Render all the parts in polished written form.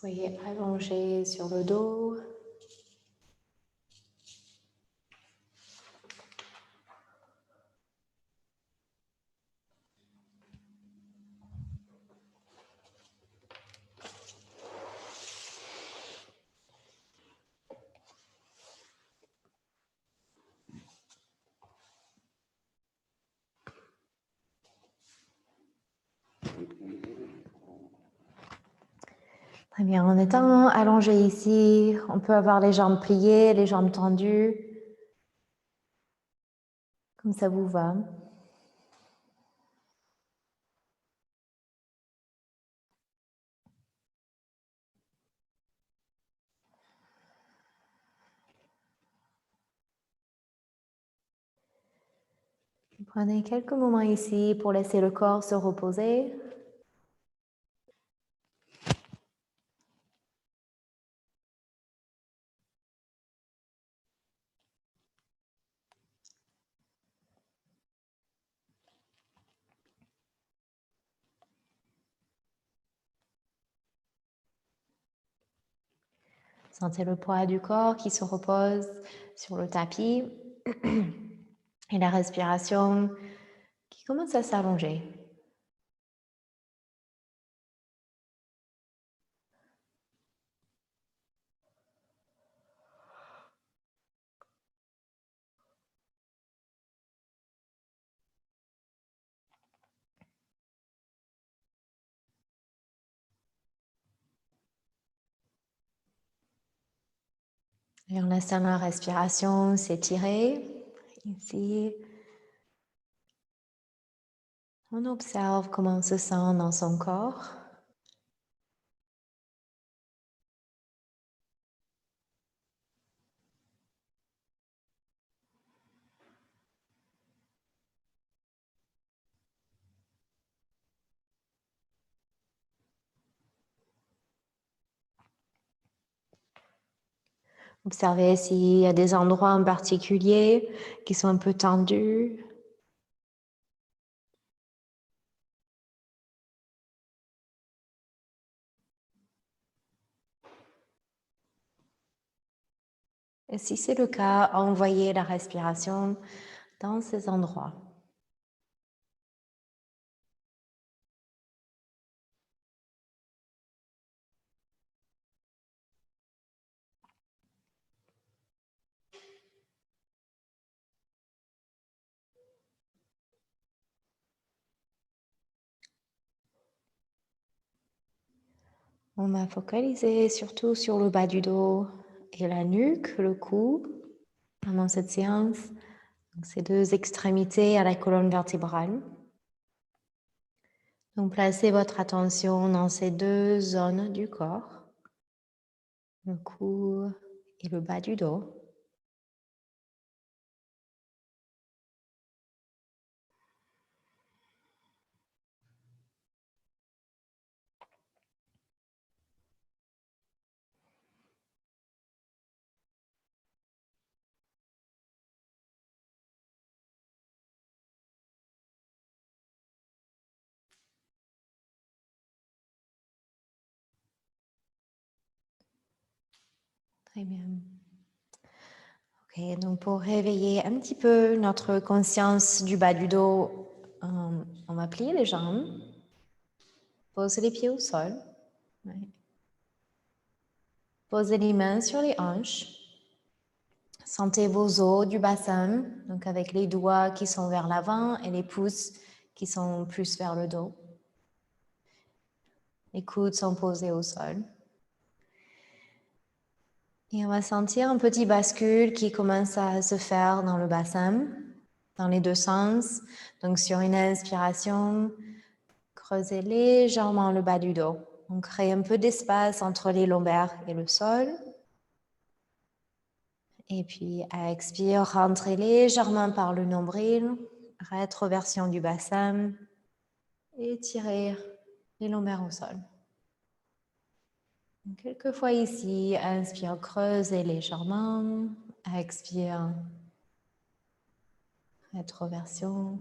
Soyez allongé sur le dos. Très bien, en étant allongé ici, on peut avoir les jambes pliées, les jambes tendues, comme ça vous va. Prenez quelques moments ici pour laisser le corps se reposer. Sentez le poids du corps qui se repose sur le tapis et la respiration qui commence à s'allonger. Et on laisse la respiration s'étirer. Ici, on observe comment on se sent dans son corps. Observez s'il y a des endroits en particulier qui sont un peu tendus. Et si c'est le cas, envoyez la respiration dans ces endroits. On va focaliser surtout sur le bas du dos et la nuque, le cou, pendant cette séance. Donc, ces deux extrémités à la colonne vertébrale. Donc, placez votre attention dans ces deux zones du corps, le cou et le bas du dos. Très bien. Ok, donc pour réveiller un petit peu notre conscience du bas du dos, on va plier les jambes, poser les pieds au sol, ouais. Posez les mains sur les hanches, sentez vos os du bassin, donc avec les doigts qui sont vers l'avant et les pouces qui sont plus vers le dos. Les coudes sont posés au sol. Et on va sentir un petit bascule qui commence à se faire dans le bassin, dans les deux sens. Donc sur une inspiration, creusez légèrement le bas du dos. On crée un peu d'espace entre les lombaires et le sol. Et puis à expire, rentrez légèrement par le nombril, rétroversion du bassin, et tirez les lombaires au sol. Quelques fois ici, inspire, creusez légèrement, expire, rétroversion.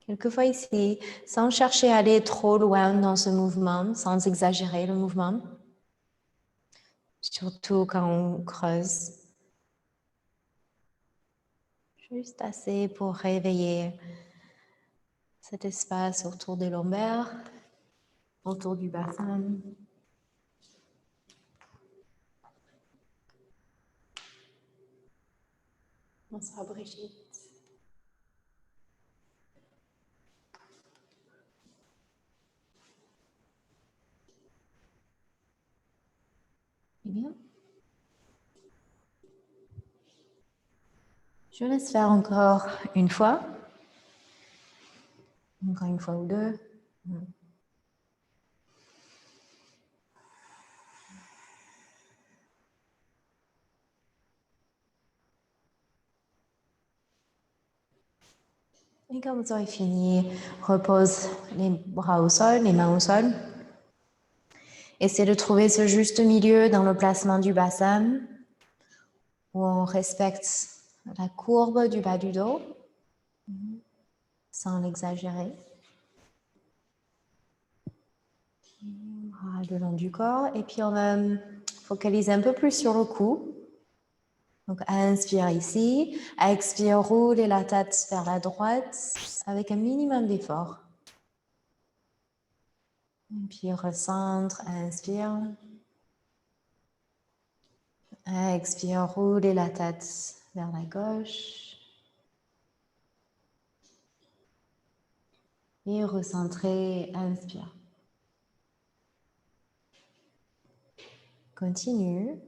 Quelquefois ici, sans chercher à aller trop loin dans ce mouvement, sans exagérer le mouvement, surtout quand on creuse. Juste assez pour réveiller cet espace autour des lombaires, autour du bassin. Bonsoir Brigitte. Eh bien, je laisse faire encore une fois ou deux. Et quand vous aurez fini, repose les bras au sol, les mains au sol. Essayez de trouver ce juste milieu dans le placement du bassin où on respecte la courbe du bas du dos sans l'exagérer. Bras le long du corps et puis on va focaliser un peu plus sur le cou. Donc inspire ici, expire, roulez la tête vers la droite avec un minimum d'effort. Et puis recentre, inspire. Expire, roulez la tête vers la gauche. Et recentrez, inspire. Continue.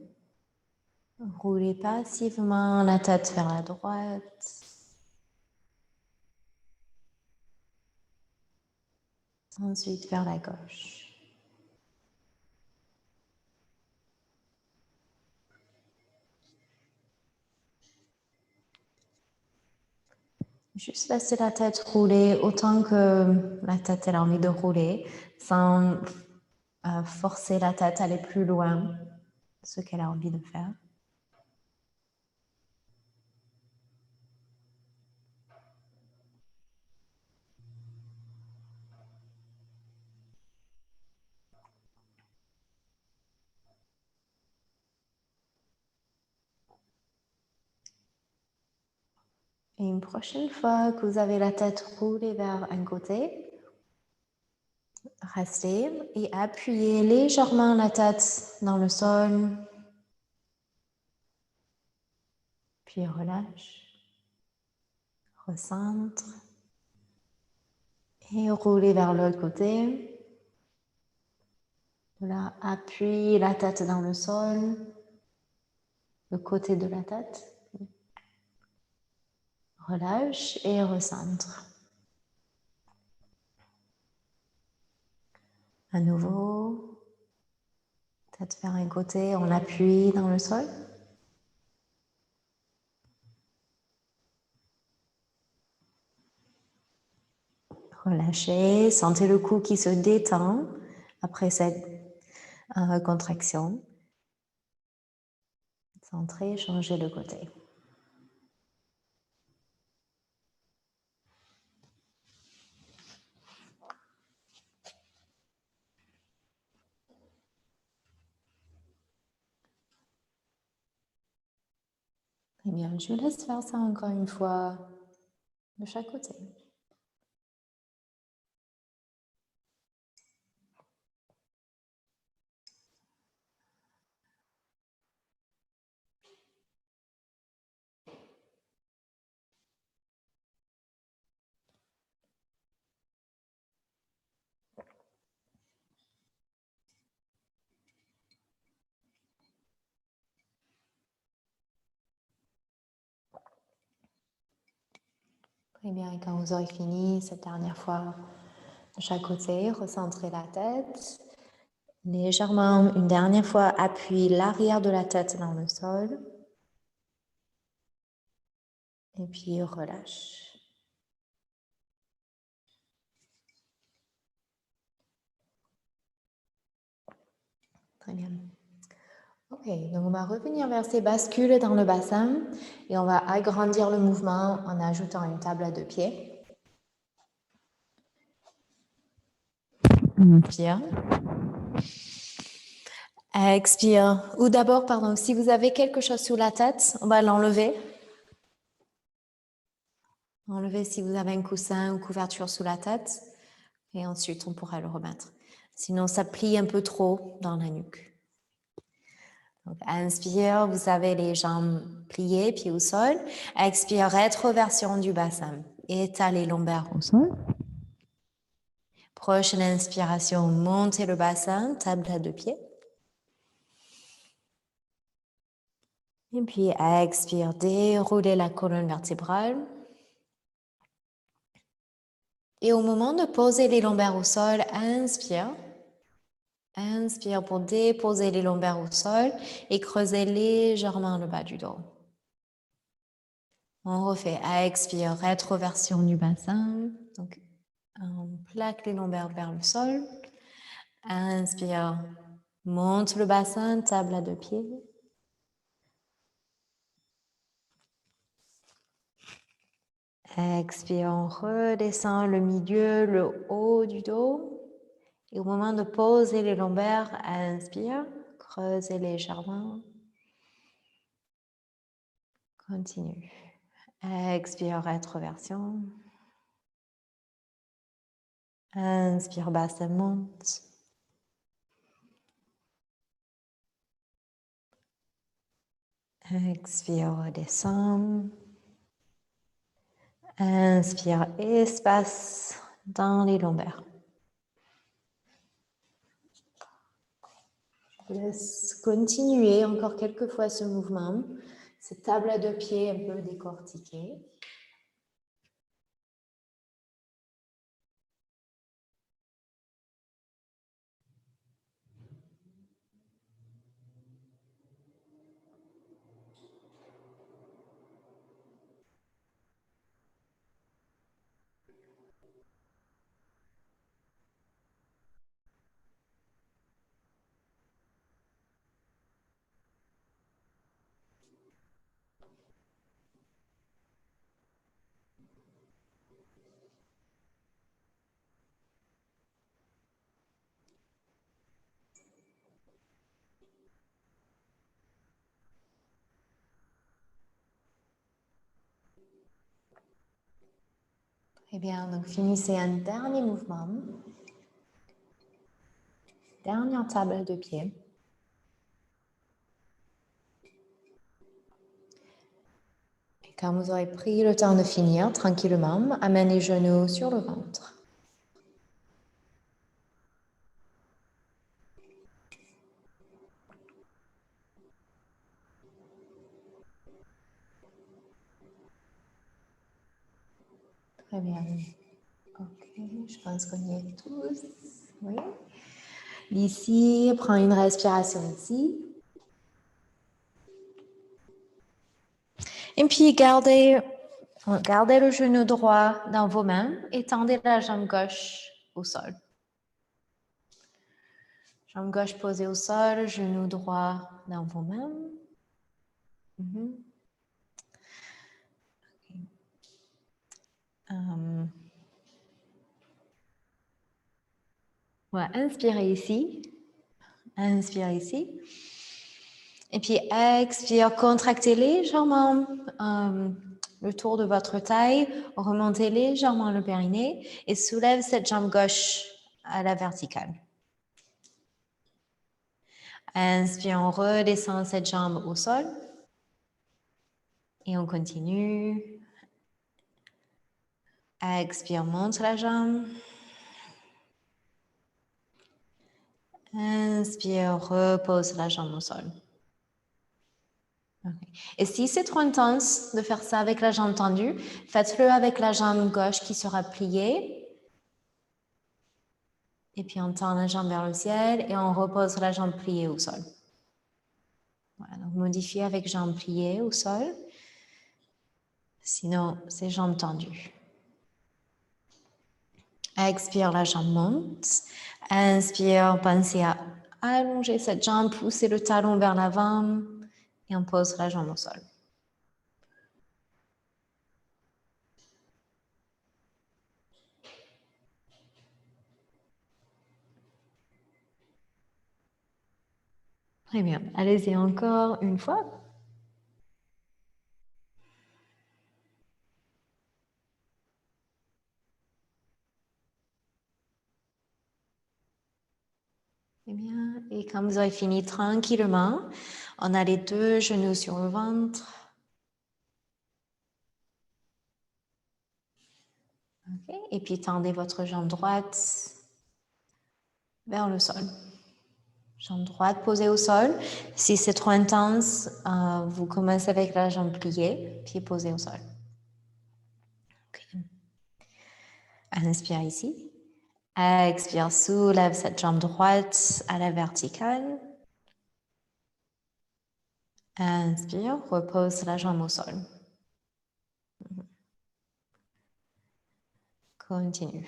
Roulez passivement la tête vers la droite. Ensuite vers la gauche. Juste laisser la tête rouler autant que la tête elle a envie de rouler, sans forcer la tête à aller plus loin de ce qu'elle a envie de faire. Et une prochaine fois que vous avez la tête roulée vers un côté, restez et appuyez légèrement la tête dans le sol. Puis relâche, recentre et roulez vers l'autre côté. Là, appuyez la tête dans le sol, le côté de la tête. Relâche et recentre. À nouveau, tête vers un côté, on appuie dans le sol. Relâchez, sentez le cou qui se détend après cette contraction. Centrez, changez de côté. Très bien, je laisse faire ça encore une fois de chaque côté. Très bien, et quand vous aurez fini cette dernière fois de chaque côté, recentrez la tête. Légèrement, une dernière fois, appuyez l'arrière de la tête dans le sol. Et puis relâche. Très bien. Ok, donc on va revenir vers ces bascules dans le bassin et on va agrandir le mouvement en ajoutant une table à 2 pieds. Inspire. Expire. Ou d'abord, pardon, si vous avez quelque chose sous la tête, on va l'enlever. Enlevez si vous avez un coussin ou couverture sous la tête. Et ensuite, on pourra le remettre. Sinon, ça plie un peu trop dans la nuque. Donc, inspire, vous avez les jambes pliées, pieds au sol. Expire, rétroversion du bassin. Étalez lombaires au sol. Prochaine inspiration, montez le bassin, table à deux pieds. Et puis, expire, déroulez la colonne vertébrale. Et au moment de poser les lombaires au sol, inspire. Inspire pour déposer les lombaires au sol et creuser légèrement le bas du dos. On refait. Expire, rétroversion du bassin. Donc, on plaque les lombaires vers le sol. Inspire, monte le bassin, table à deux pieds. Expire, on redescend le milieu, le haut du dos. Et au moment de poser les lombaires, inspire, creusez légèrement. Continue. Expire, rétroversion. Inspire, bassin monte. Expire, redescend. Inspire, espace dans les lombaires. Je vous laisse continuer encore quelques fois ce mouvement. Cette table à deux pieds un peu décortiquée. Très bien, donc finissez un dernier mouvement. Dernière table de pied. Et quand vous aurez pris le temps de finir, tranquillement, amenez les genoux sur le ventre. Très bien. Ok, je pense qu'on y est tous. Oui. Ici, prends une respiration ici. Et puis, gardez le genou droit dans vos mains et tendez la jambe gauche au sol. Jambe gauche posée au sol, genou droit dans vos mains. Ouais, inspirez ici. Inspirez ici. Et puis, expire, contractez légèrement le tour de votre taille, remontez légèrement le périnée et soulève cette jambe gauche à la verticale. Inspire, on redescend cette jambe au sol. Et on continue. Expire, monte la jambe. Inspire, repose la jambe au sol. Okay. Et si c'est trop intense de faire ça avec la jambe tendue, faites-le avec la jambe gauche qui sera pliée. Et puis on tend la jambe vers le ciel et on repose la jambe pliée au sol. Voilà, donc modifiez avec jambe pliée au sol. Sinon, c'est jambes tendues. Expire, la jambe monte. Inspire, pensez à allonger cette jambe, pousser le talon vers l'avant et on pose la jambe au sol. Très bien. Allez-y encore une fois. Très bien. Et quand vous aurez fini tranquillement, on a les deux genoux sur le ventre. Okay. Et puis tendez votre jambe droite vers le sol. Jambe droite posée au sol. Si c'est trop intense, vous commencez avec la jambe pliée, pied posé au sol. Okay. Inspire ici. Expire, soulève cette jambe droite à la verticale. Inspire, repose la jambe au sol. Continue.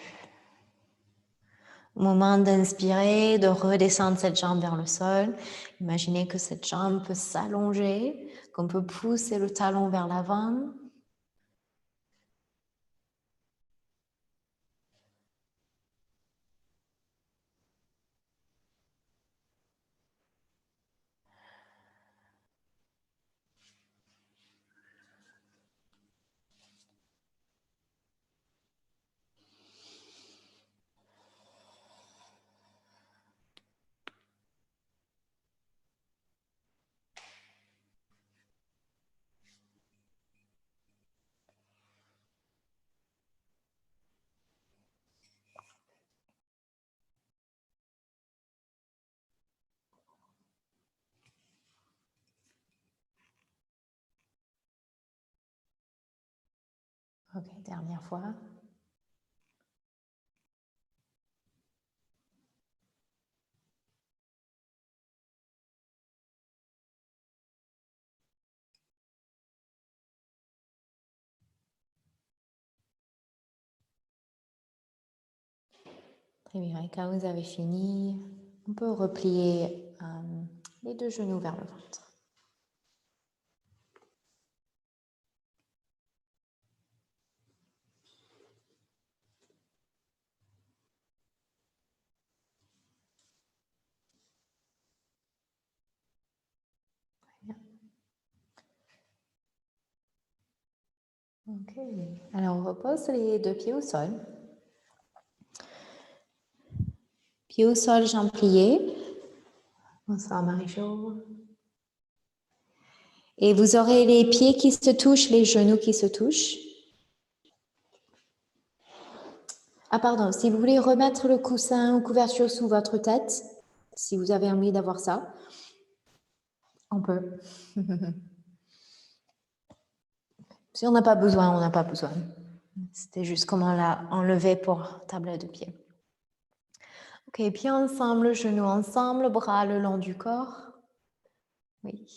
Au moment d'inspirer, de redescendre cette jambe vers le sol, imaginez que cette jambe peut s'allonger, qu'on peut pousser le talon vers l'avant. Ok, dernière fois. Très bien, et quand vous avez fini, on peut replier les deux genoux vers le ventre. Très bien. Ok, alors on repose les deux pieds au sol. Pieds au sol, jambes pliées. Bonsoir Marie-Jo. Et vous aurez les pieds qui se touchent, les genoux qui se touchent. Ah pardon, si vous voulez remettre le coussin ou couverture sous votre tête, si vous avez envie d'avoir ça, on peut. Si on n'a pas besoin, on n'a pas besoin. C'était juste comment la enlever pour tablette de pied. Ok, pieds ensemble, genoux ensemble, bras le long du corps. Oui.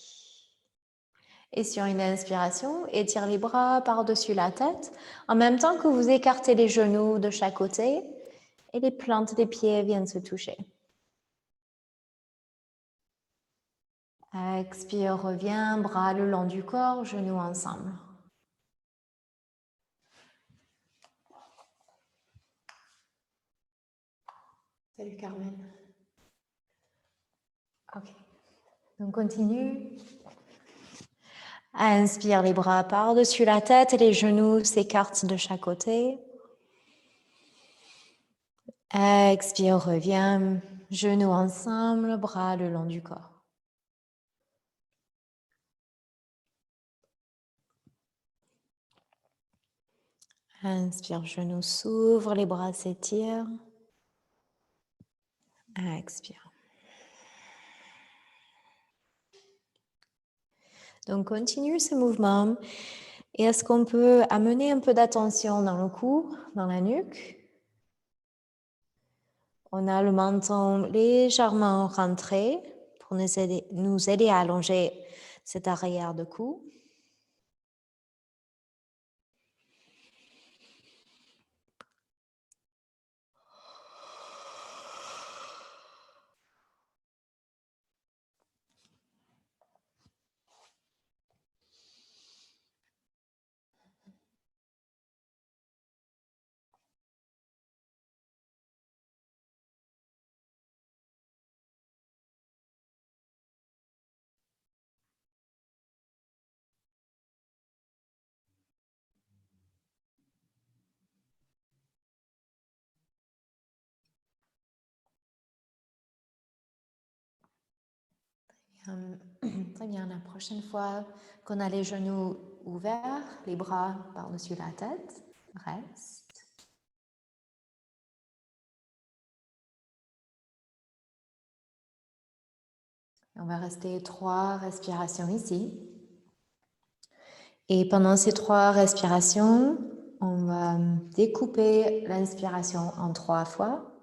Et sur une inspiration, étire les bras par-dessus la tête, en même temps que vous écartez les genoux de chaque côté et les plantes des pieds viennent se toucher. Expire, reviens, bras le long du corps, genoux ensemble. Salut Carmen. Ok, donc continue. Inspire les bras par-dessus la tête et les genoux s'écartent de chaque côté. Expire, reviens, genoux ensemble, bras le long du corps. Inspire, genoux s'ouvrent, les bras s'étirent. Expire. Donc continue ce mouvement. Et est-ce qu'on peut amener un peu d'attention dans le cou, dans la nuque? On a le menton légèrement rentré pour nous aider à allonger cet arrière de cou. Très bien, la prochaine fois qu'on a les genoux ouverts, les bras par-dessus la tête, reste. On va rester 3 respirations ici. Et pendant ces 3 respirations, on va découper l'inspiration en 3 fois.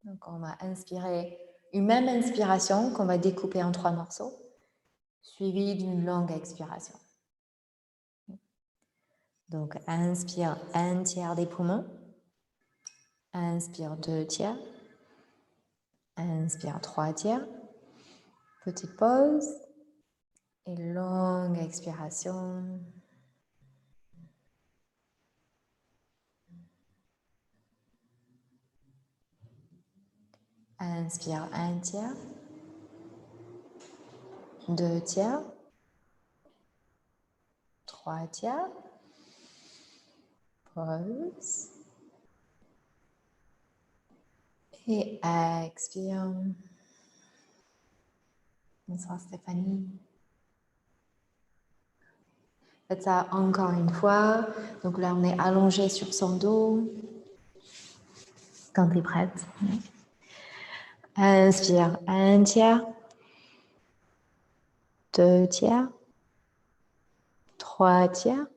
Donc, on va inspirer une même inspiration qu'on va découper en 3 morceaux, suivie d'une longue expiration. Donc, inspire 1/3 des poumons. Inspire 2/3. Inspire 3/3. Petite pause. Et longue expiration. Inspire 1/3. 2/3. 3/3. Pause. Et expire. Bonsoir Stéphanie. Faites ça encore une fois. Donc là, on est allongé sur son dos. Quand tu es prête. Inspire 1/3. 2/3. 3/3.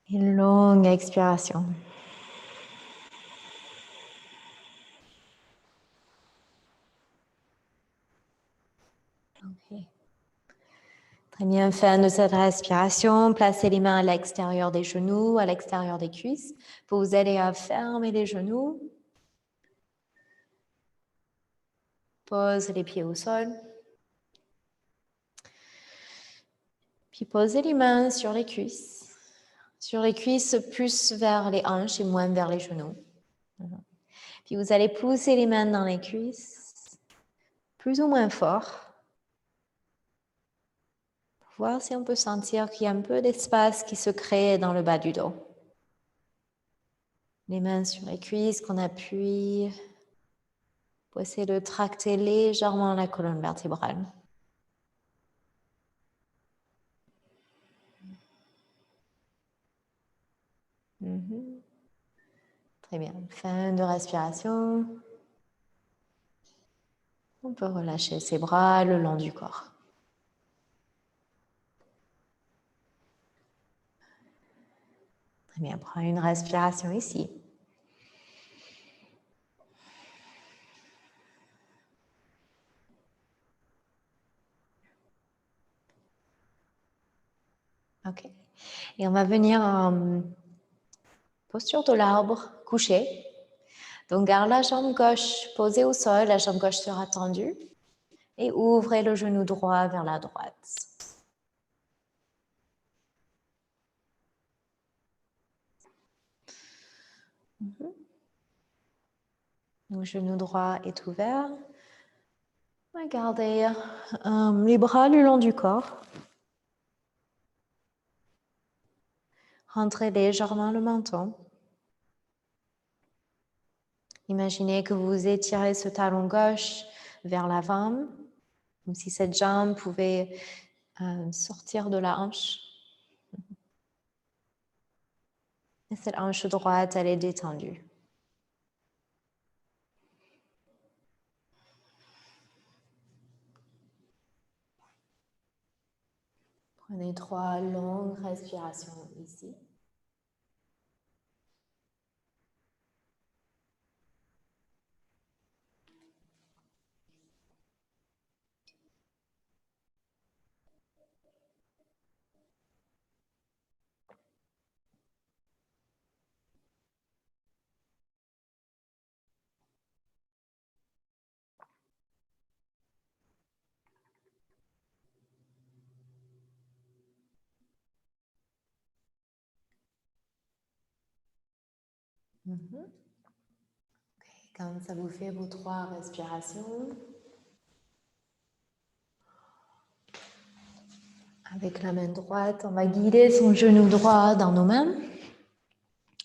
Et longue expiration. Okay. Très bien, fin de cette respiration. Placez les mains à l'extérieur des genoux, à l'extérieur des cuisses, pour vous aider à fermer les genoux. Pose les pieds au sol. Puis posez les mains sur les cuisses. Sur les cuisses, plus vers les hanches et moins vers les genoux. Puis vous allez pousser les mains dans les cuisses, plus ou moins fort. Pour voir si on peut sentir qu'il y a un peu d'espace qui se crée dans le bas du dos. Les mains sur les cuisses qu'on appuie. Pour essayer de tracter légèrement la colonne vertébrale. Très bien. Fin de respiration. On peut relâcher ses bras le long du corps. Très bien. Prends une respiration ici. OK. Et on va venir en posture de l'arbre, couché. Donc, garde la jambe gauche posée au sol, la jambe gauche sera tendue. Et ouvrez le genou droit vers la droite. Le genou droit est ouvert. Gardez les bras le long du corps. Rentrez légèrement le menton. Imaginez que vous étirez ce talon gauche vers l'avant, comme si cette jambe pouvait sortir de la hanche. Et cette hanche droite, elle est détendue. Prenez 3 longues respirations ici. Okay. Quand ça vous fait vos 3 respirations, avec la main droite, on va guider son genou droit dans nos mains.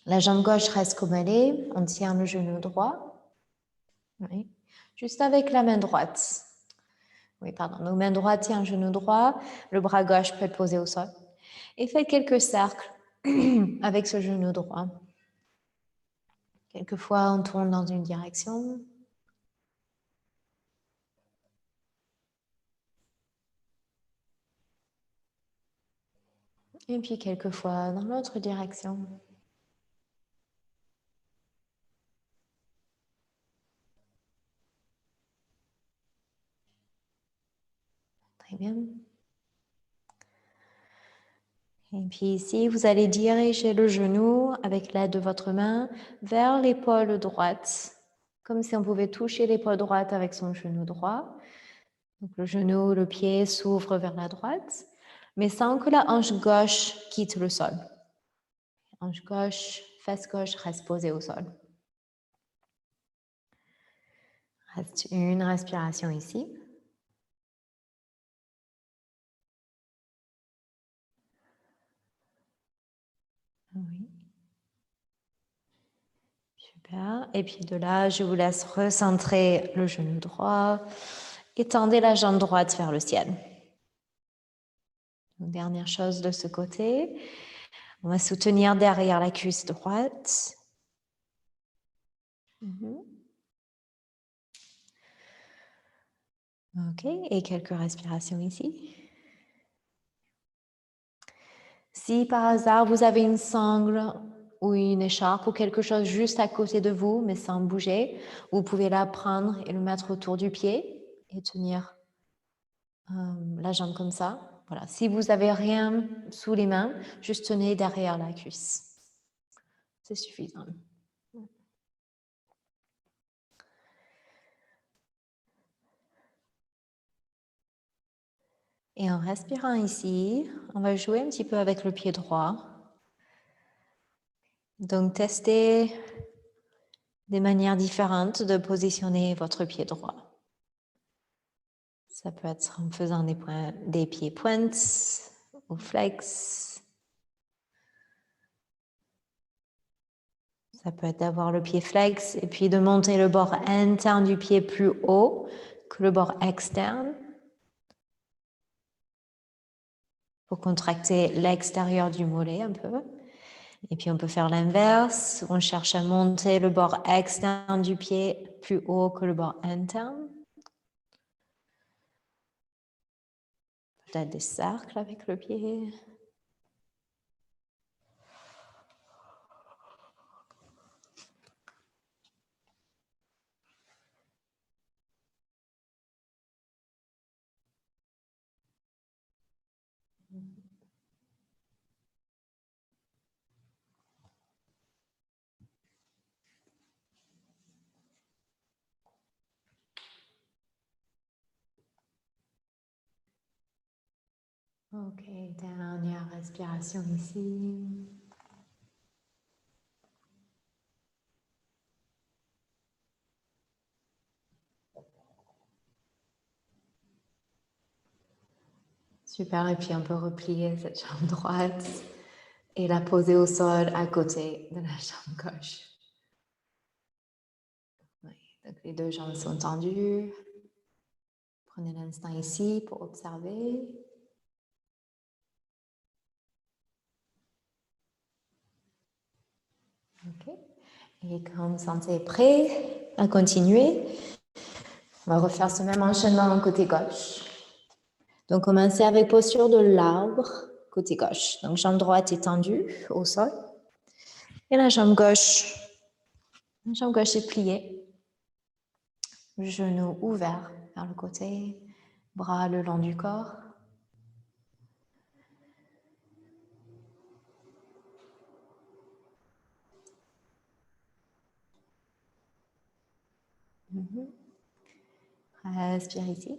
La jambe gauche reste comme elle est, on tient le genou droit. Oui. Juste avec la main droite. Oui, pardon. Donc, main droite tient genou droit. Le bras gauche peut être posé au sol. Et faites quelques cercles avec ce genou droit. Quelquefois, on tourne dans une direction. Et puis, quelquefois, dans l'autre direction. Très bien. Et puis ici, vous allez diriger le genou avec l'aide de votre main vers l'épaule droite, comme si on pouvait toucher l'épaule droite avec son genou droit. Donc le genou, le pied s'ouvre vers la droite, mais sans que la hanche gauche quitte le sol. Hanche gauche, fesse gauche reste posée au sol. Reste une respiration ici. Oui. Super. Et puis de là, je vous laisse recentrer le genou droit. Étendez la jambe droite vers le ciel. Donc, dernière chose de ce côté. On va soutenir derrière la cuisse droite. Ok, et quelques respirations ici. Si par hasard vous avez une sangle ou une écharpe ou quelque chose juste à côté de vous, mais sans bouger, vous pouvez la prendre et le mettre autour du pied et tenir la jambe comme ça. Voilà. Si vous n'avez rien sous les mains, juste tenez derrière la cuisse. C'est suffisant. Et en respirant ici, on va jouer un petit peu avec le pied droit. Donc, testez des manières différentes de positionner votre pied droit. Ça peut être en faisant des pieds pointes ou flex. Ça peut être d'avoir le pied flex et puis de monter le bord interne du pied plus haut que le bord externe pour contracter l'extérieur du mollet un peu. Et puis on peut faire l'inverse. On cherche à monter le bord externe du pied plus haut que le bord interne. Peut-être des cercles avec le pied. Ok, dernière respiration ici. Super, et puis on peut replier cette jambe droite et la poser au sol à côté de la jambe gauche. Oui, donc les deux jambes sont tendues. Prenez l'instant ici pour observer. Ok. Et quand vous sentez prêt à continuer, on va refaire ce même enchaînement côté gauche. Donc, commencez avec posture de l'arbre côté gauche. Donc, jambe droite étendue au sol. Et la jambe gauche est pliée. Genou ouvert vers le côté, bras le long du corps. Respire ici.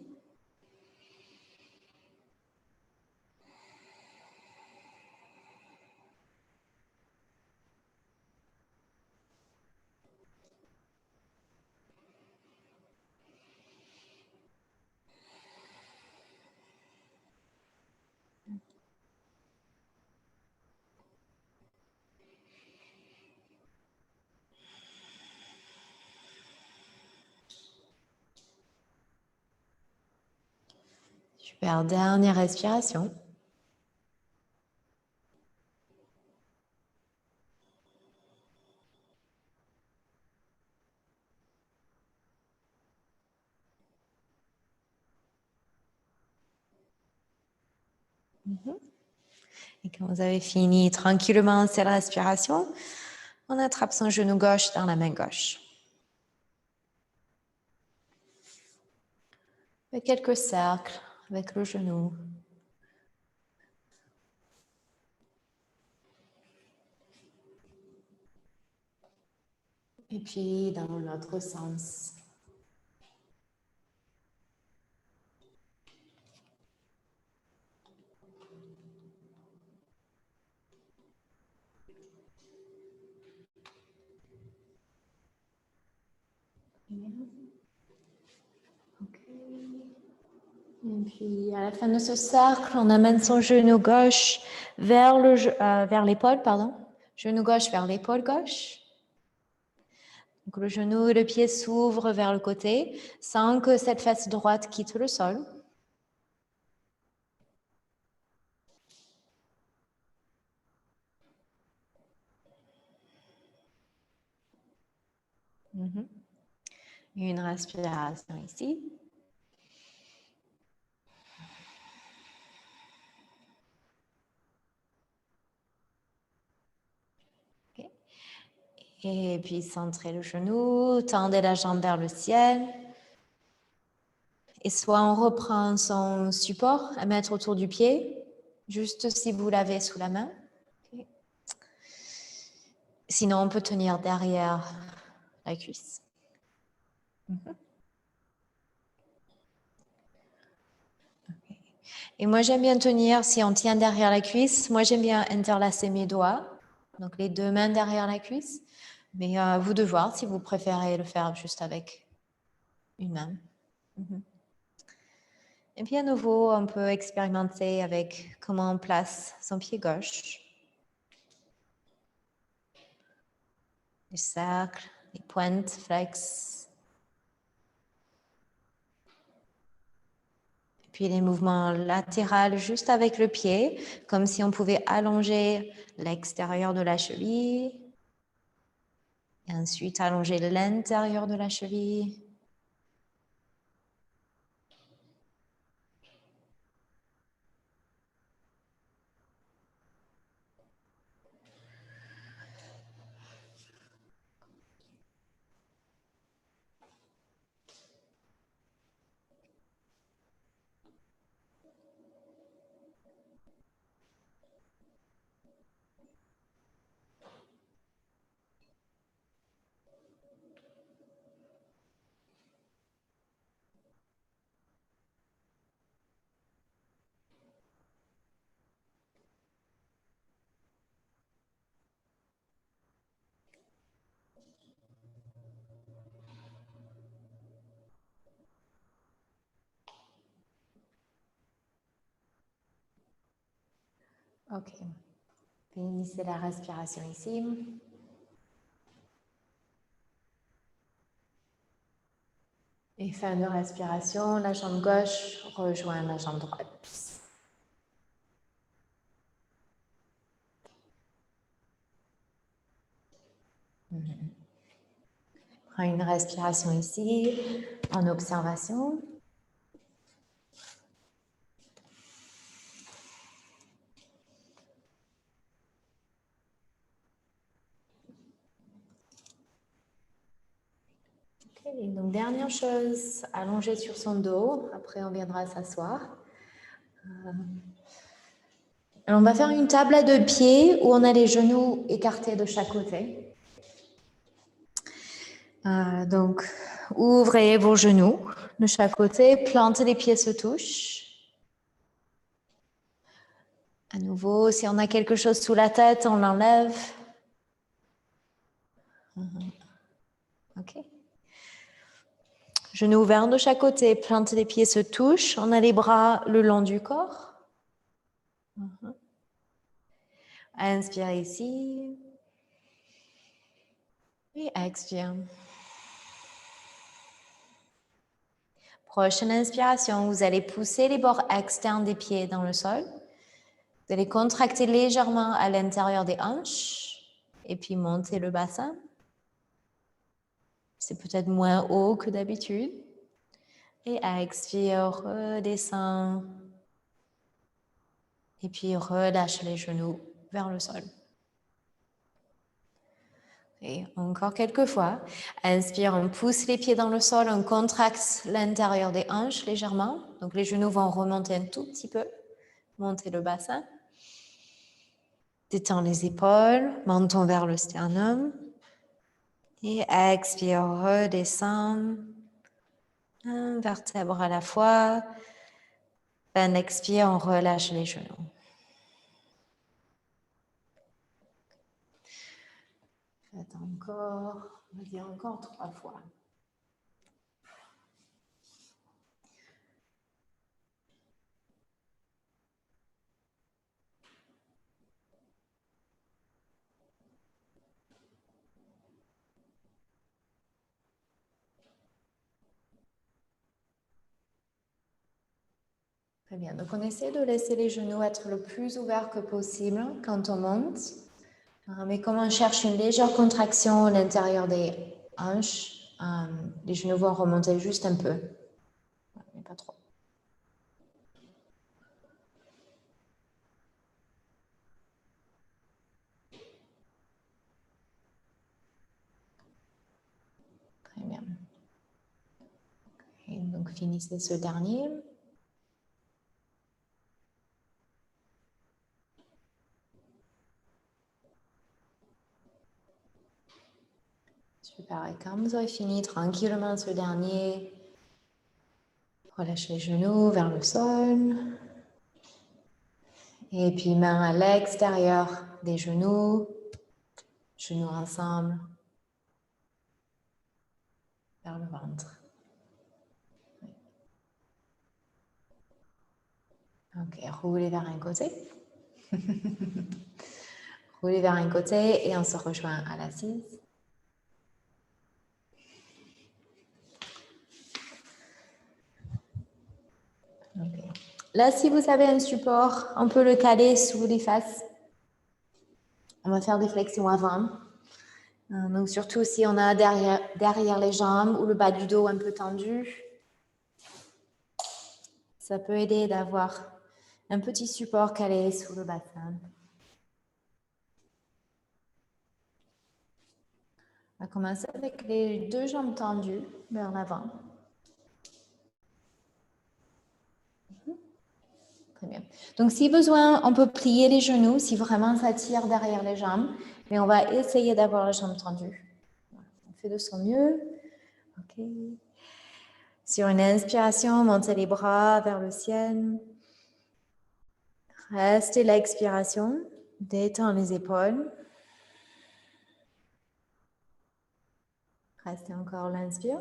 Super, dernière respiration. Et quand vous avez fini tranquillement cette respiration, on attrape son genou gauche dans la main gauche. Fait quelques cercles avec le genou. Et puis dans l'autre sens. Et puis à la fin de ce cercle, on amène son genou gauche vers l'épaule, pardon. Genou gauche vers l'épaule gauche. Donc le genou et le pied s'ouvrent vers le côté sans que cette fesse droite quitte le sol. Une respiration ici. Okay. Et puis centrez le genou, tendez la jambe vers le ciel. Et soit on reprend son support à mettre autour du pied, juste si vous l'avez sous la main. Okay. Sinon, on peut tenir derrière la cuisse. Okay. Et moi, j'aime bien tenir, si on tient derrière la cuisse, moi, j'aime bien interlacer mes doigts, donc les deux mains derrière la cuisse. Mais vous de voir si vous préférez le faire juste avec une main. Et puis à nouveau, on peut expérimenter avec comment on place son pied gauche. Les cercles, les pointes, flex. Et puis les mouvements latéraux juste avec le pied, comme si on pouvait allonger l'extérieur de la cheville. Et ensuite allonger l'intérieur de la cheville. Ok. Finissez la respiration ici. Et fin de respiration, la jambe gauche rejoint la jambe droite. Prends une respiration ici, en observation. Okay, donc dernière chose, allonger sur son dos. Après, on viendra s'asseoir. Alors, on va faire une table à deux pieds où on a les genoux écartés de chaque côté. Donc, ouvrez vos genoux de chaque côté, plantez les pieds se touchent. À nouveau, si on a quelque chose sous la tête, on l'enlève. Ok. Genoux ouverts de chaque côté, plantez les pieds se touchent. On a les bras le long du corps. Inspirez ici. Et expire. Prochaine inspiration, vous allez pousser les bords externes des pieds dans le sol. Vous allez contracter légèrement à l'intérieur des hanches et puis monter le bassin. C'est peut-être moins haut que d'habitude. Et expire, redescend. Et puis relâche les genoux vers le sol. Et encore quelques fois. Inspire, on pousse les pieds dans le sol, on contracte l'intérieur des hanches légèrement. Donc les genoux vont remonter un tout petit peu. Monter le bassin. Détends les épaules, menton vers le sternum. Et expire, redescend. Un vertèbre à la fois. Un expire, on relâche les genoux. Faites encore, on va dire encore 3 fois. Très bien, donc on essaie de laisser les genoux être le plus ouverts que possible quand on monte. Mais comme on cherche une légère contraction à l'intérieur des hanches, les genoux vont remonter juste un peu, mais pas trop. Très bien. Et donc finissez ce dernier. Super, et quand vous aurez fini tranquillement ce dernier, relâchez les genoux vers le sol. Et puis main à l'extérieur des genoux, genoux ensemble, vers le ventre. Ok, roulez vers un côté. Roulez vers un côté et on se rejoint à l'assise. Okay. Là, si vous avez un support, on peut le caler sous les fesses. On va faire des flexions avant. Donc surtout si on a derrière les jambes ou le bas du dos un peu tendu. Ça peut aider d'avoir un petit support calé sous le bassin. On va commencer avec les 2 jambes tendues vers l'avant. Très bien. Donc, si besoin, on peut plier les genoux si vraiment ça tire derrière les jambes. Mais on va essayer d'avoir les jambes tendues. On fait de son mieux. OK. Sur une inspiration, montez les bras vers le ciel. Restez l'expiration. Détends les épaules. Restez encore l'inspire.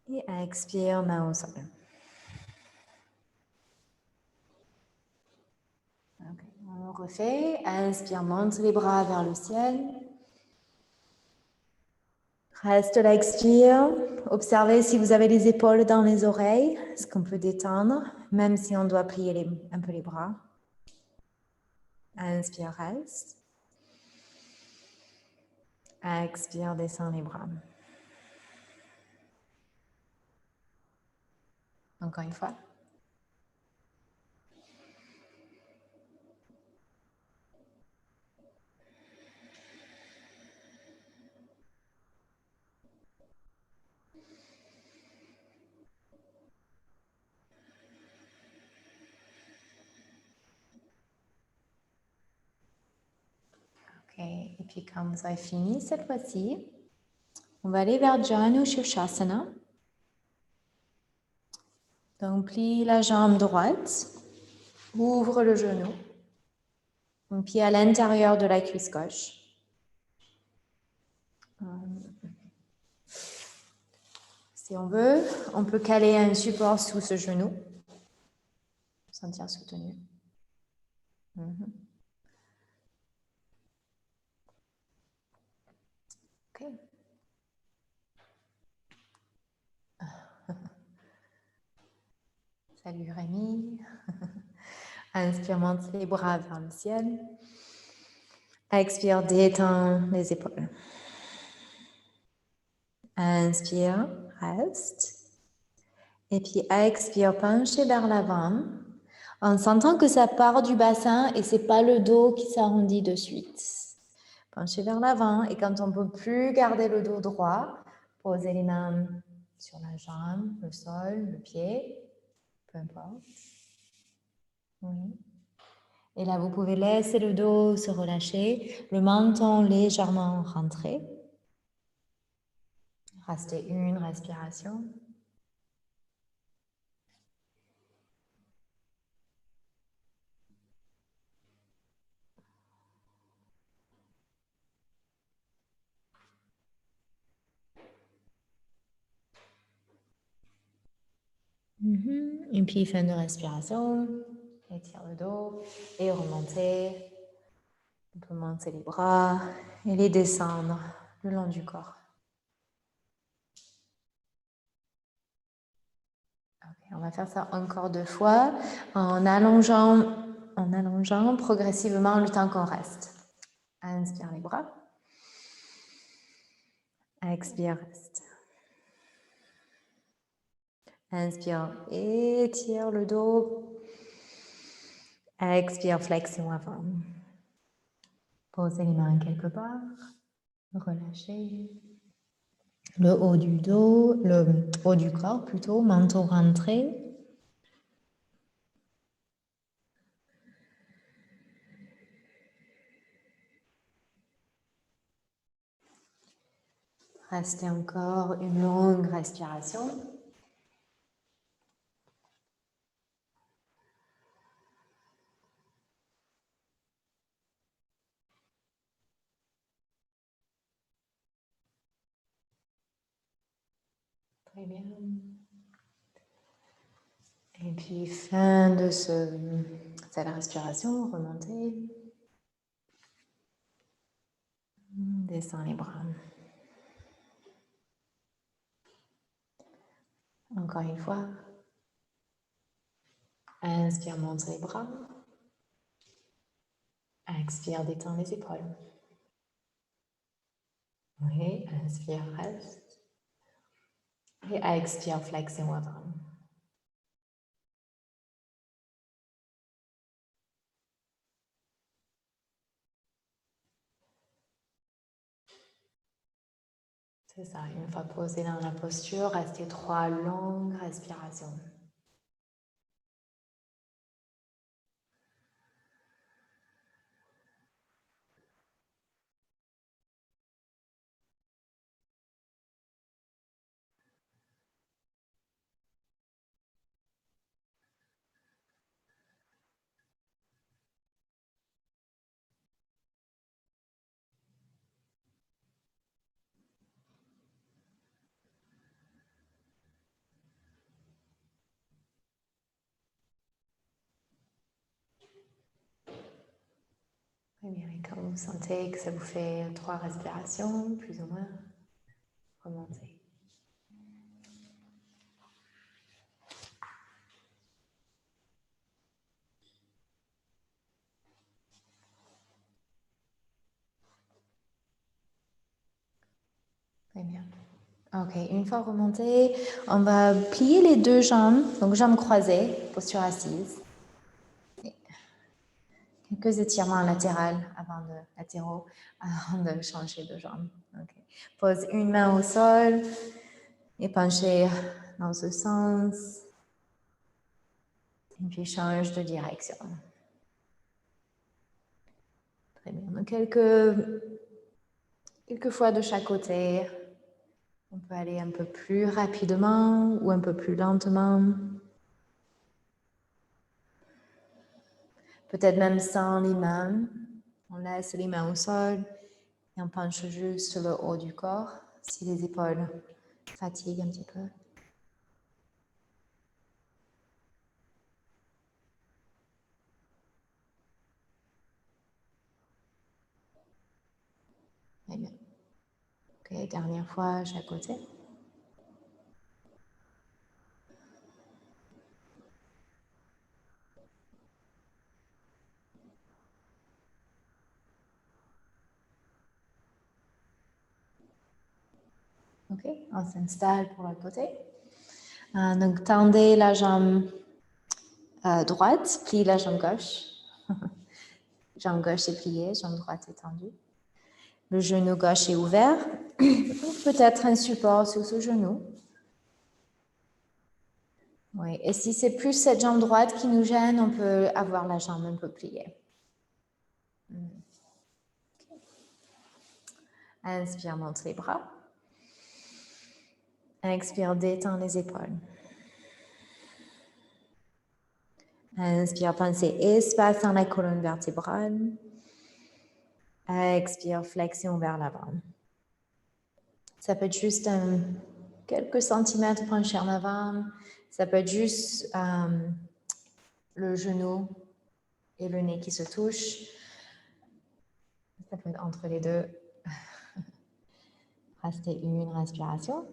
Et expire, main au sol. Okay. On refait. Inspire, monte les bras vers le ciel. Reste là, expire. Observez si vous avez les épaules dans les oreilles, ce qu'on peut détendre, même si on doit plier un peu les bras. Inspire, reste. Expire, descend les bras. Encore une fois. Ok, et puis quand vous avez fini cette fois-ci, on va aller vers Janu Shirshasana. Donc, plie la jambe droite, ouvre le genou, un pied à l'intérieur de la cuisse gauche. Si on veut, on peut caler un support sous ce genou, sentir soutenu. Ok. Salut Rémi. Inspire, monte les bras vers le ciel. Expire, détends les épaules. Inspire, reste. Et puis expire, pencher vers l'avant. En sentant que ça part du bassin et c'est pas le dos qui s'arrondit de suite. Pencher vers l'avant et quand on peut plus garder le dos droit, posez les mains sur la jambe, le sol, le pied, peu importe. Oui. Et là, vous pouvez laisser le dos se relâcher, le menton légèrement rentré. Restez une respiration. Et puis, fin de respiration. Étire le dos et remontez. On peut monter les bras et les descendre le long du corps. Okay, on va faire ça encore 2 fois en allongeant progressivement le temps qu'on reste. Inspire les bras. Expire, reste. Inspire, étire le dos. Expire, flexion avant. Posez les mains quelque part. Relâchez. Le haut du dos, le haut du corps plutôt, menton rentré. Restez encore une longue respiration. Très bien. Et puis, fin de cette respiration, remontez. Descends les bras. Encore une fois. Inspire, monte les bras. Expire, détends les épaules. Oui, inspire, reste. Et expire, flexion avant. C'est ça, une fois posé dans la posture, restez 3 longues respirations. Très bien, et quand vous sentez que ça vous fait 3 respirations, plus ou moins, remontez. Très bien. Ok, une fois remonté, on va plier les 2 jambes, donc jambes croisées, posture assise. Quelques étirements latéraux avant de changer de jambe. Okay. Pose une main au sol et penchez dans ce sens. Et puis change de direction. Très bien. Donc quelques fois de chaque côté. On peut aller un peu plus rapidement ou un peu plus lentement. Peut-être même sans les mains. On laisse les mains au sol et on penche juste le haut du corps si les épaules fatiguent un petit peu. Très bien. Ok, dernière fois, chaque côté. OK, on s'installe pour l'autre côté. Donc, tendez la jambe droite, pliez la jambe gauche. Jambe gauche est pliée, jambe droite est tendue. Le genou gauche est ouvert. Peut-être un support sur ce genou. Oui, et si c'est plus cette jambe droite qui nous gêne, on peut avoir la jambe un peu pliée. Inspire, monte les bras. Expire, détends les épaules. Inspire, pensez espace dans la colonne vertébrale. Expire, flexion vers l'avant. Ça peut être juste quelques centimètres penchés en avant. Ça peut être juste le genou et le nez qui se touchent. Ça peut être entre les deux. Restez une respiration.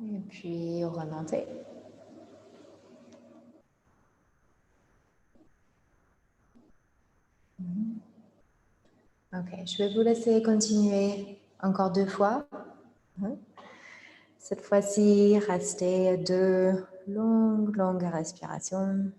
Et puis remontez. Ok, je vais vous laisser continuer encore 2 fois. Cette fois-ci, restez 2 longues respirations.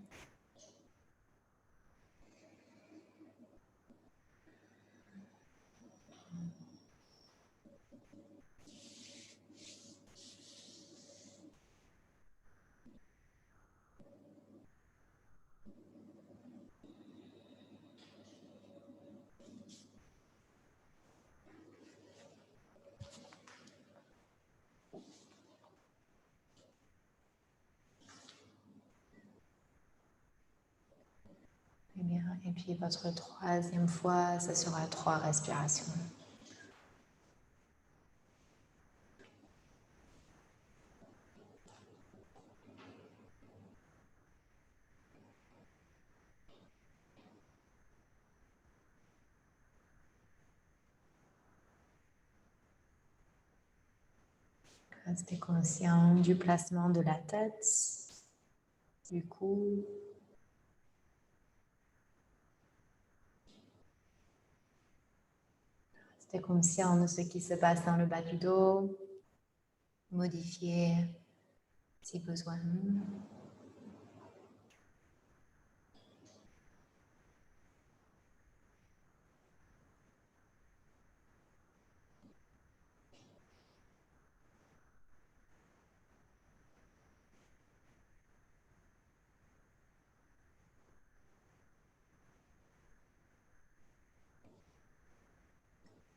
Très bien. Et puis votre 3e fois, ce sera 3 respirations. Restez conscient du placement de la tête, du cou. Restez conscient de ce qui se passe dans le bas du dos. Modifiez si besoin.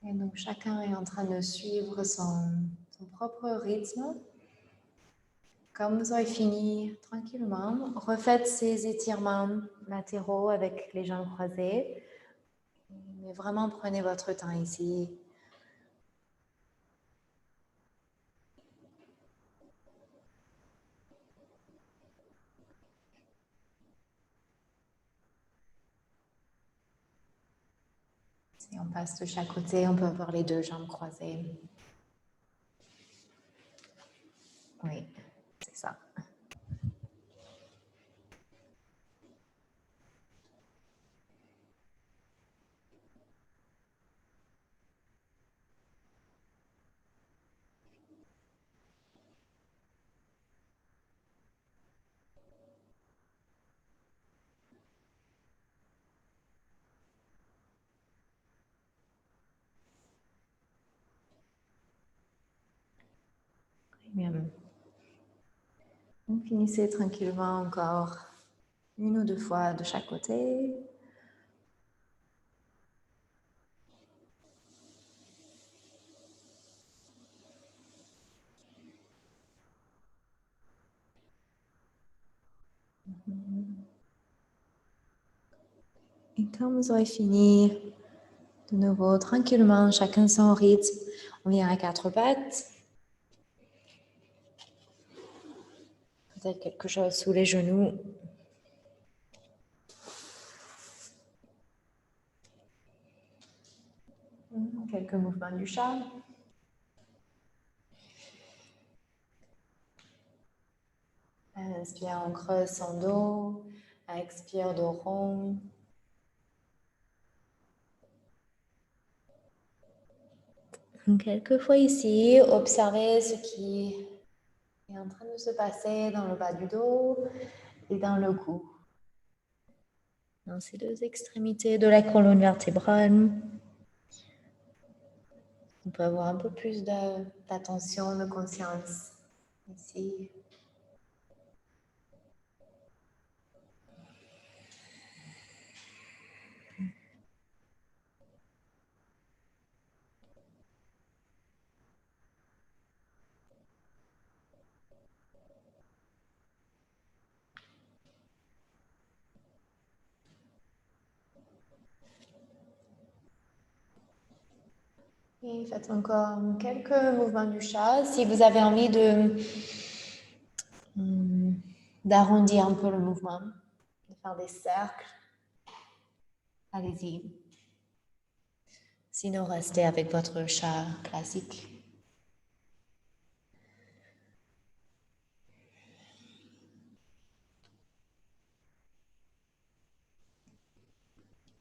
Et donc chacun est en train de suivre son propre rythme. Quand vous aurez fini, tranquillement, refaites ces étirements latéraux avec les jambes croisées. Mais vraiment, prenez votre temps ici. Si on passe de chaque côté, on peut avoir les 2 jambes croisées. Oui, c'est ça. Très bien. Donc, finissez tranquillement encore 1 ou 2 fois de chaque côté. Et quand vous aurez fini, de nouveau, tranquillement, chacun son rythme, on vient à 4 pattes. Peut-être quelque chose sous les genoux. Quelques mouvements du chat. Inspire, on creuse son dos. Expire, dos rond. Quelques fois ici, observez ce qui est en train de se passer dans le bas du dos et dans le cou. Dans ces deux extrémités de la colonne vertébrale, on peut avoir un peu plus d'attention, de conscience ici. Et faites encore quelques mouvements du chat. Si vous avez envie d'arrondir un peu le mouvement, de faire des cercles, allez-y. Sinon, restez avec votre chat classique.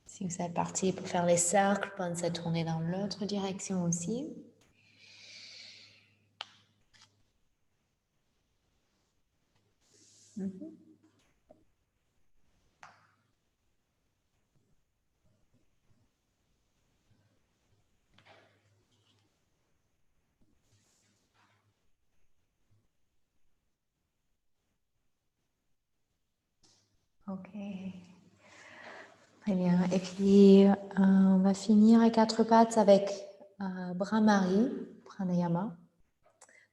Si vous êtes parti pour faire les cercles, pensez à tourner dans l'autre direction aussi. Ok. Très bien. Et puis, on va finir à quatre pattes avec Brahmari, Pranayama.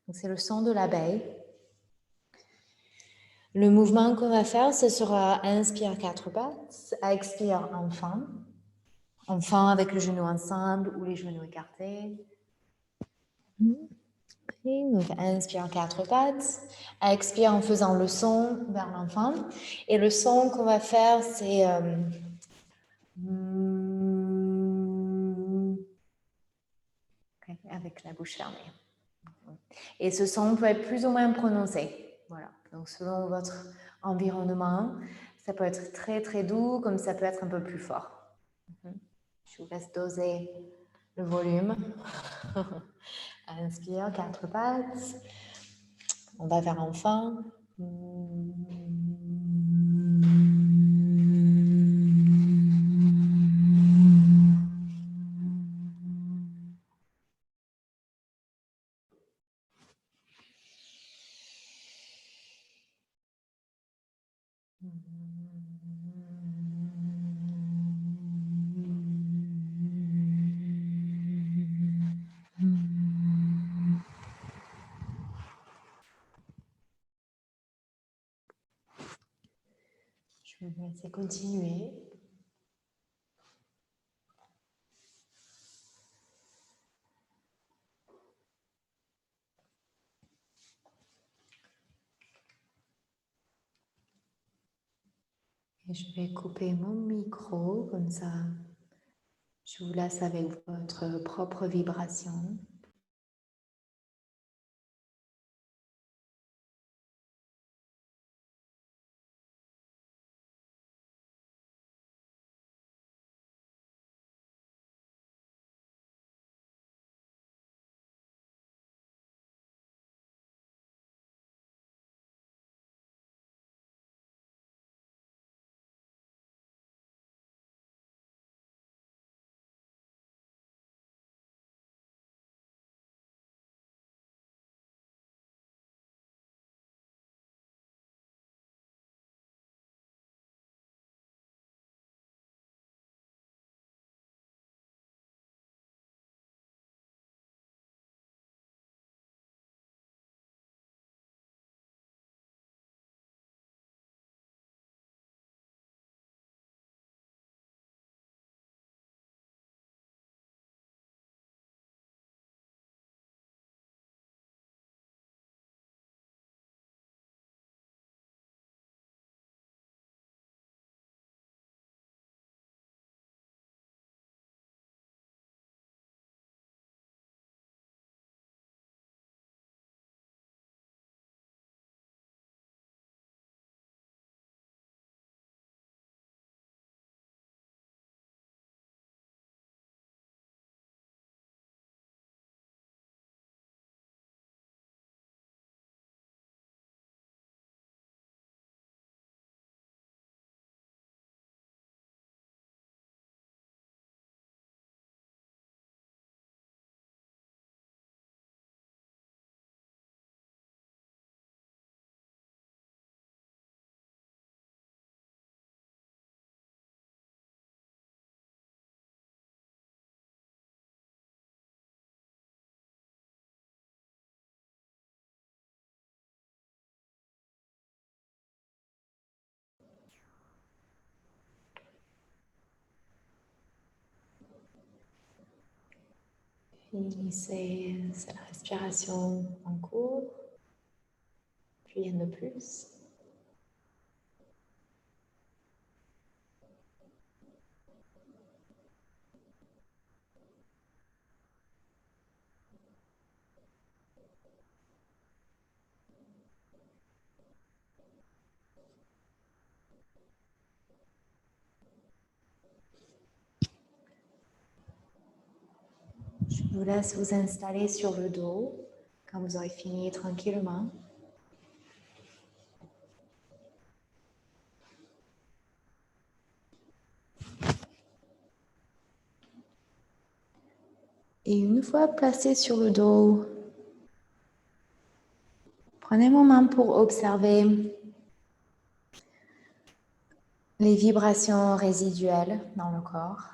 Donc, c'est le son de l'abeille. Le mouvement qu'on va faire, ce sera inspire quatre pattes, expire enfant. Enfant avec le genou ensemble ou les genoux écartés. Okay, donc inspire quatre pattes, expire en faisant le son vers l'enfant. Et le son qu'on va faire, c'est okay, avec la bouche fermée. Et ce son peut être plus ou moins prononcé. Voilà. Donc selon votre environnement, ça peut être très très doux, comme ça peut être un peu plus fort. Je vous laisse doser le volume. Inspire, quatre pattes. On va vers enfant. Je vais vous laisser continuer. Et je vais couper mon micro, comme ça je vous laisse avec votre propre vibration. Et c'est la respiration en cours, puis rien de plus. Je vous laisse vous installer sur le dos quand vous aurez fini tranquillement. Et une fois placé sur le dos, prenez un moment pour observer les vibrations résiduelles dans le corps.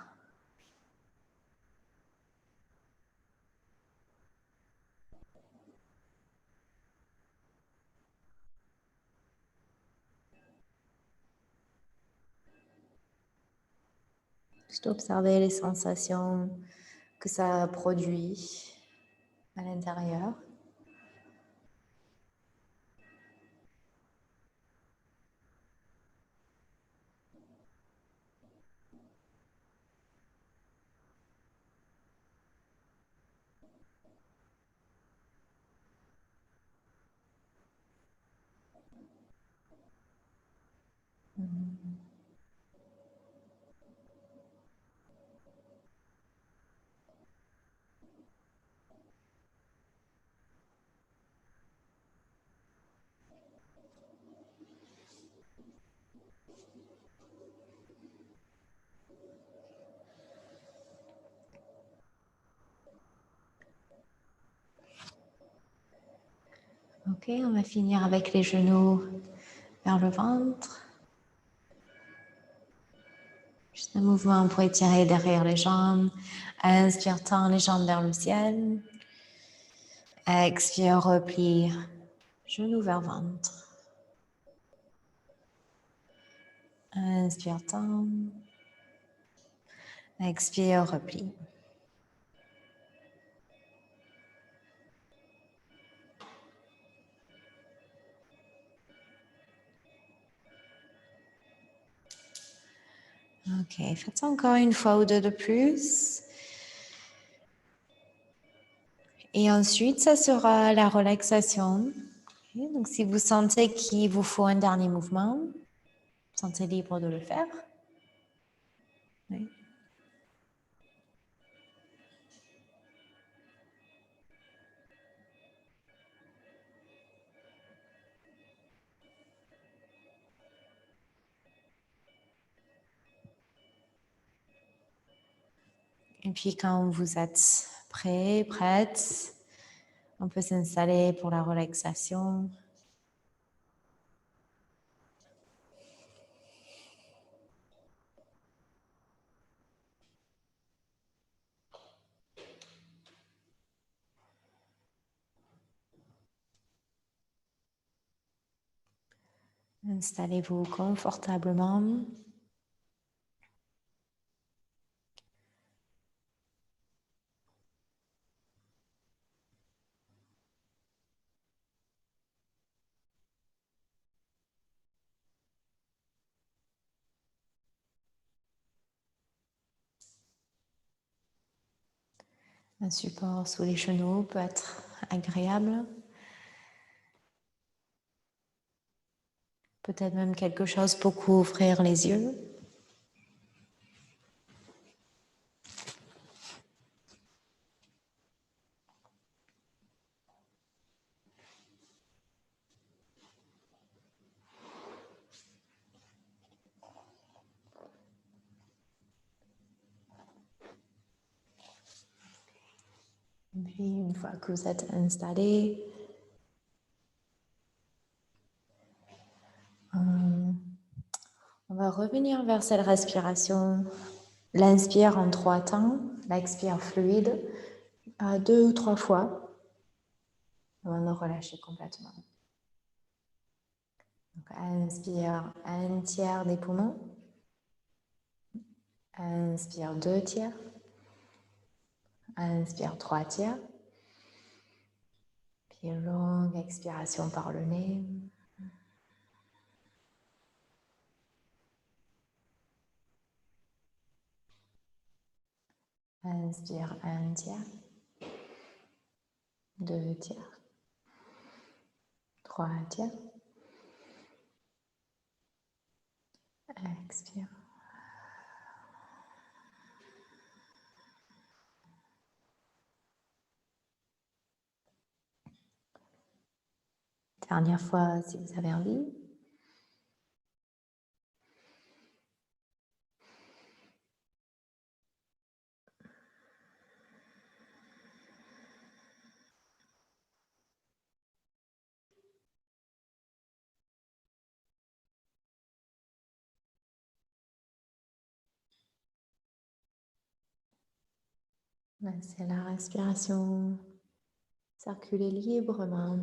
Juste observer les sensations que ça produit à l'intérieur. Ok, on va finir avec les genoux vers le ventre. Juste un mouvement pour étirer derrière les jambes. Inspire, tends les jambes vers le ciel. Expire, replie, genoux vers ventre. Inspire, tends. Expire, replie. Ok, faites ça encore une fois ou deux de plus. Et ensuite, ça sera la relaxation. Okay, donc, si vous sentez qu'il vous faut un dernier mouvement, sentez libre de le faire. Oui. Et puis, quand vous êtes prêt, prête, on peut s'installer pour la relaxation. Installez-vous confortablement. Un support sous les genoux peut être agréable. Peut-être même quelque chose pour couvrir les yeux. Et puis, une fois que vous êtes installé, on va revenir vers cette respiration. L'inspire en 3 temps, l'expire fluide, 2 ou 3 fois, avant de relâcher complètement. Donc, inspire 1/3 des poumons, inspire 2/3, Inspire 3 tiers. Puis longue expiration par le nez. Inspire 1 tiers. 2 tiers. 3 tiers. Expire. Dernière fois si vous avez envie. Laissez la respiration circuler librement.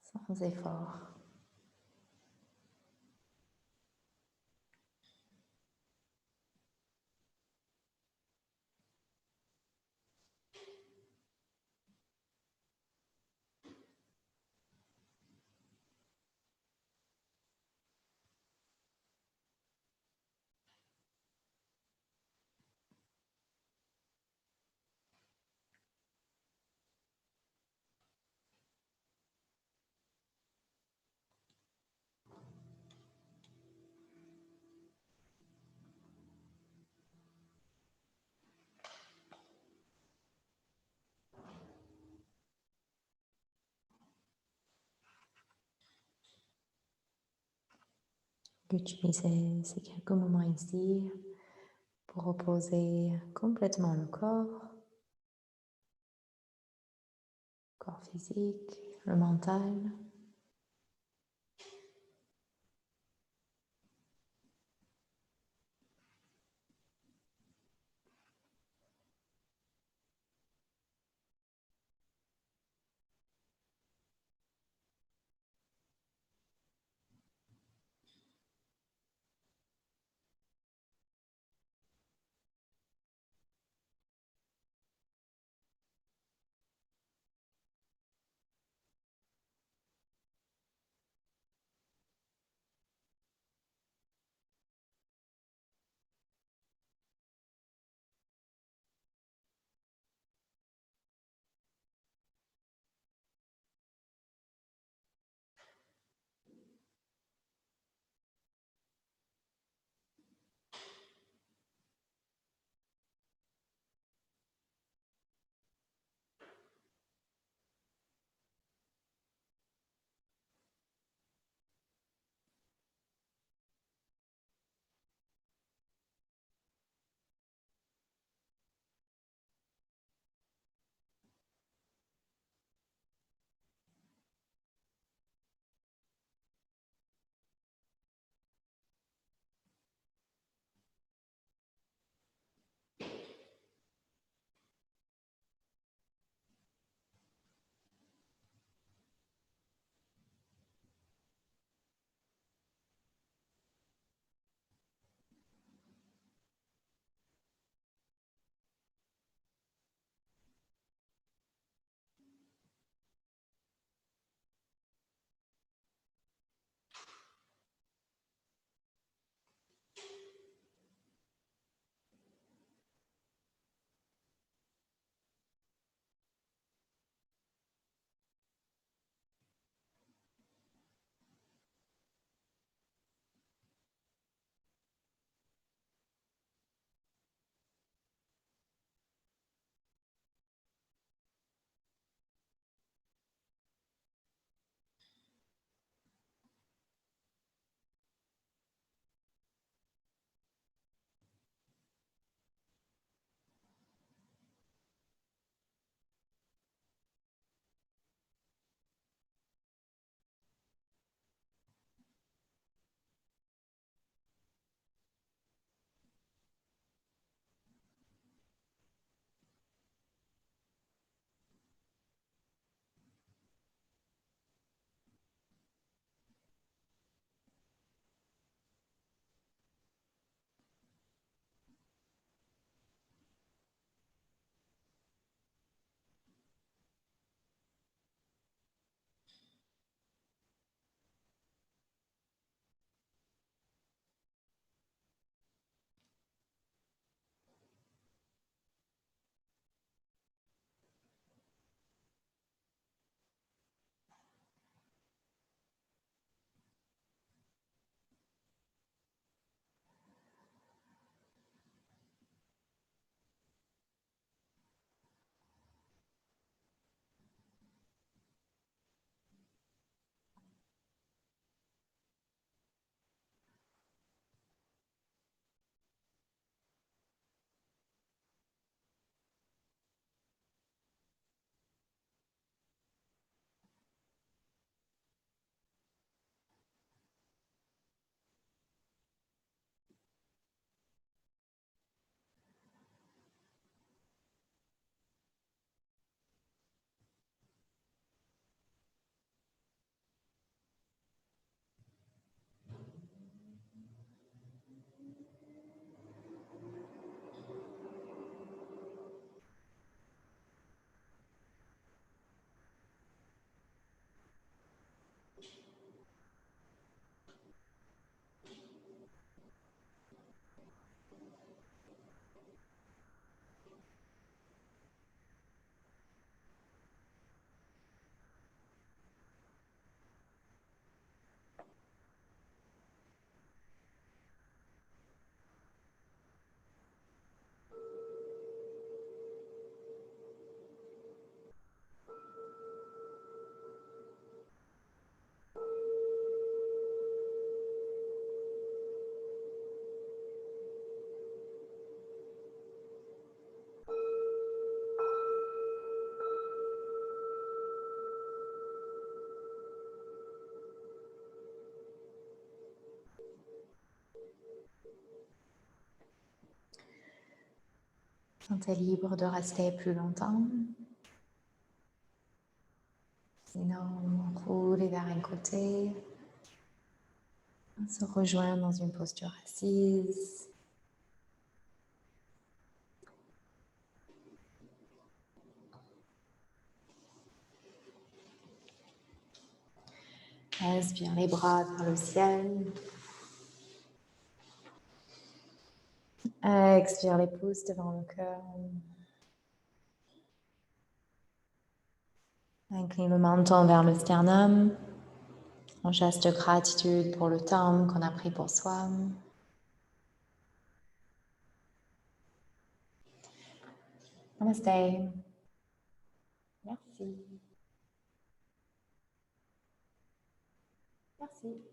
Sans effort. Utilisez ces quelques moments ici pour reposer complètement le corps physique, le mental. Sentez libre de rester plus longtemps. Sinon, roulez vers un côté. Se rejoindre dans une posture assise. Inspire les bras vers le ciel. Expire les pouces devant le cœur. Incline le menton vers le sternum. En geste de gratitude pour le temps qu'on a pris pour soi. Namaste. Merci. Merci.